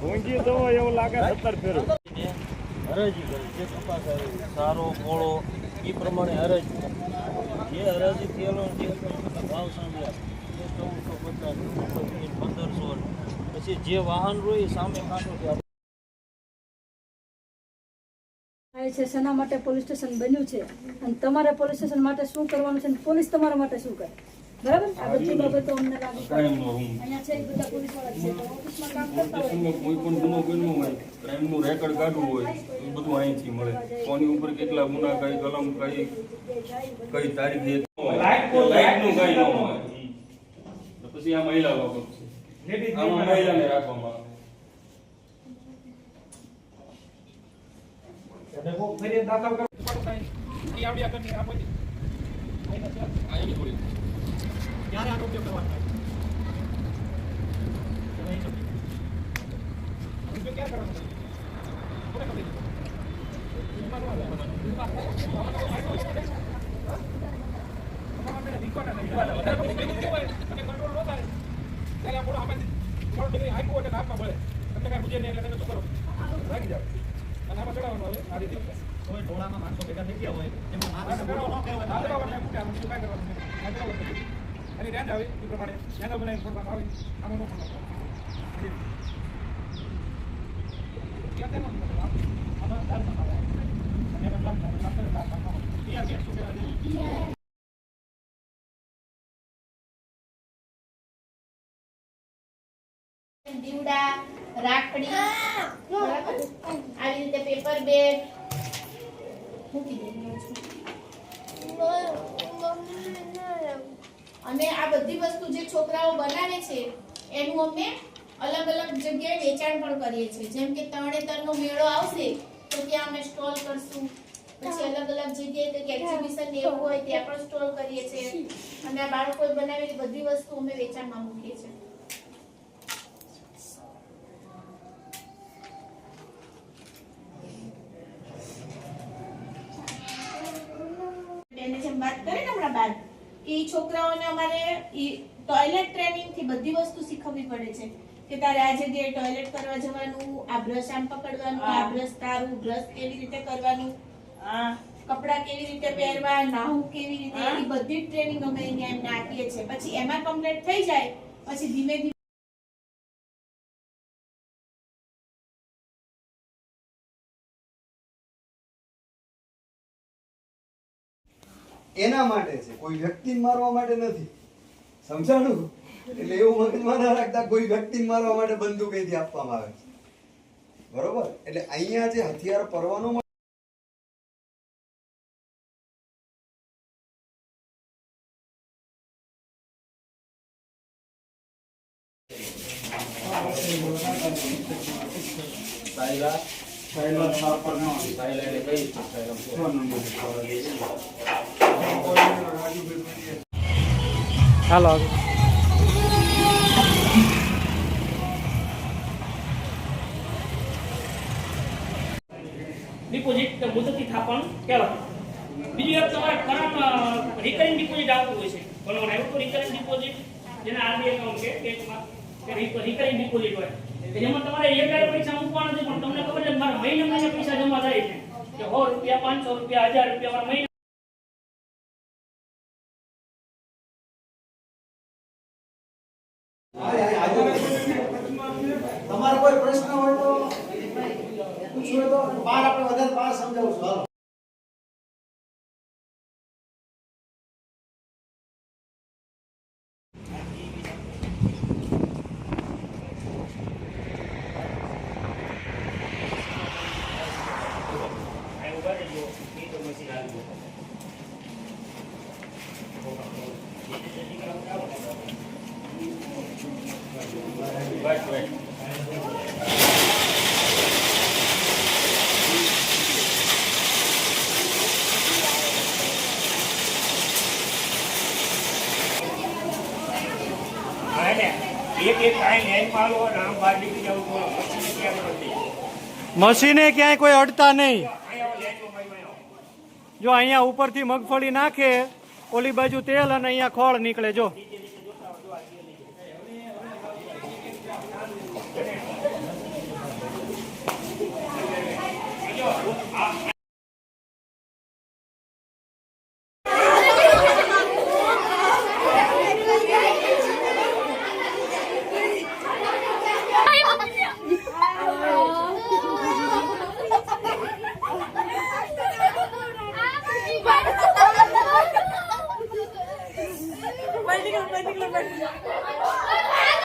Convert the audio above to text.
ઊંઘી જવો એવું લાગે 17 ફેરો હરાજી કરે જે કપાસ સારો મોળો એ પ્રમાણે હરાજી જે હરાજી થયેલો જે ભાવ સાંભળ્યા 1450 1500 પછી જે વાહન હોય સામે કાઢો છે શેના માટે પોલીસ સ્ટેશન બન્યું છે અને તમારે પોલીસ સ્ટેશન માટે શું કરવાનું છે પોલીસ તમારા માટે શું કરે બરાબર આ બધી બાબતો અમને લાગુ પડે અહીંયા છે એ બધા પોલીસ વાળા છે ઓફિસમાં કામ કરતા હોય કોઈ પણ ગુનો બન્યો હોય ક્રાઇમ નું રેકોર્ડ કાઢવું હોય એ બધું અહીંથી મળે કોની ઉપર કેટલા ગુના કઈ કલમ કઈ તારીખે લાઈટ નું કઈ ન હોય પછી આ મહિલા લોકો છે આમાં મહિલાને રાખવામાં દાખલ કરો આવડ્યા કરી આપોથી આઈ થોડી ક્યારે આનો ઉપયોગ કરવાનો ઉપયોગ ક્યારે કરવાનો કોને કરી ટોળામાં માણસો ભેગા થઈ ગયા હોય એમાં રેન્જ આવે એ પ્રમાણે ચેનલ બનાવી ફોડવામાં આવે આમાં નો દીવડા રાખડી આવી રીતે પેપર બેગ મૂકી દેવાનું અને આ બધી વસ્તુ જે છોકરાઓ બનાવે છે એનું અમે અલગ અલગ જગ્યાએ વેચાણ પણ કરીએ છીએ જેમ કે તરણેતરનો મેળો આવશે તો ત્યાં અમે સ્ટોલ કરશું પછી અલગ અલગ જગ્યાએ કંઈક એક્ઝિબિશન એવું હોય ત્યાં પણ સ્ટોલ કરીએ છીએ અને આ બાળકોએ બનાવેલી બધી વસ્તુ અમે વેચાણમાં મૂકીએ છીએ વાત કરે ને હમણાં બાદ એ છોકરાઓને અમારે ટોયલેટ ટ્રેનિંગ થી બધી વસ્તુ શીખવવી પડે છે કે તારે આ જગ્યાએ ટોયલેટ કરવા જવાનું આ બ્રશ આમ પકડવાનું આ બ્રશ તારું બ્રશ કેવી રીતે કરવાનું કપડા કેવી રીતે પહેરવા નાહવું કેવી રીતે એ બધી ટ્રેનિંગ અમે અહીંયા એમને આપીએ છીએ પછી એમાં કમ્પ્લીટ થઈ જાય પછી ધીમે ધીમે એના માટે છે કોઈ વ્યક્તિને મારવા માટે નથી સમજાણું એટલે એવું મગજમાં ના રાખતા કોઈ વ્યક્તિને મારવા માટે બંદૂક અહીંથી આપવામાં આવે છે બરોબર એટલે અહીંયા જે હથિયાર પરવાનો હાલો ડિપોઝિટ મુદતી થાપણ કહેવાય બીજી એક તમારે કરંટ રિકરિંગ ડિપોઝિટ આવતું હોય છે બરોબર એવું તો રિકરિંગ ડિપોઝિટ જેના આરબીઆઈ એકાઉન્ટ છે બેંકમાં રિકરિંગ ડિપોઝિટ હોય જેમાં તમારે એક પૈસા મૂકવાના નથી પણ તમને ખબર છે મારા મહિને પૈસા જમા થાય છે કે 100 રૂપિયા 500 રૂપિયા 1000 રૂપિયા મારા મહિને તમારો કોઈ પ્રશ્ન હોય તો પૂછો તો બહાર આપણે વધારે બહાર સમજાવું છું એક એક ટાઈમ લાઈનમાં આવો અને આમ બહાર નીકળી જાવ તો પછી ક્યાં નથી. મશીને ક્યાંય કોઈ અડતા નહીં. અહીંયા આવો, લાઈનમાં આવો. જો અહીંયા ઉપરથી મગફળી નાખે, ઓલી બાજુ તેલ અને અહીંયા ખોળ નીકળે જો.